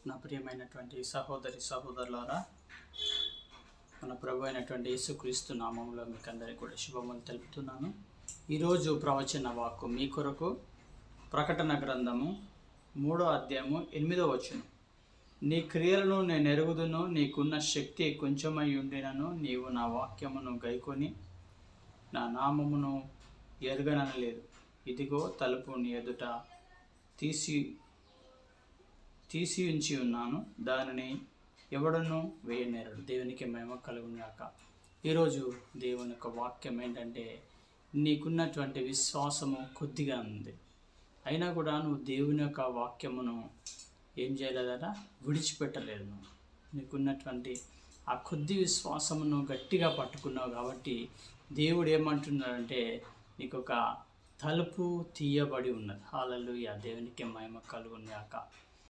నా ప్రియమైనటువంటి సహోదరి సహోదరులారా, మన ప్రభు అయినటువంటి యేసుక్రీస్తు నామములో మీకు అందరికీ కూడా శుభములు తెలుపుతున్నాను. ఈరోజు ప్రవచన వాక్కు మీ కొరకు ప్రకటన గ్రంథము 3వ అధ్యాయము 8వ వచనం. నీ క్రియలను నేను ఎరుగుదును, నీకున్న శక్తి కొంచెమై ఉండినను నీవు నా వాక్యమును గైకొని నా నామమును ఎరగనలేదు. ఇదిగో తలుపు నీ ఎదుట తీసి ఉంచి ఉన్నాను, దానిని ఎవడను వేయనేరడు. దేవునికి మహిమ కలుగుగాక. ఈరోజు దేవుని యొక్క వాక్యం ఏంటంటే, నీకున్నటువంటి విశ్వాసము కొద్దిగా ఉంది, అయినా కూడా నువ్వు దేవుని యొక్క వాక్యమును ఏం చేయలేదట, విడిచిపెట్టలేదు. నీకున్నటువంటి ఆ కొద్ది విశ్వాసమును గట్టిగా పట్టుకున్నావు కాబట్టి దేవుడు ఏమంటున్నాడంటే, నీకు ఒక తలుపు తీయబడి ఉన్నది. హల్లెలూయా, దేవునికి మహిమ కలుగుగాక.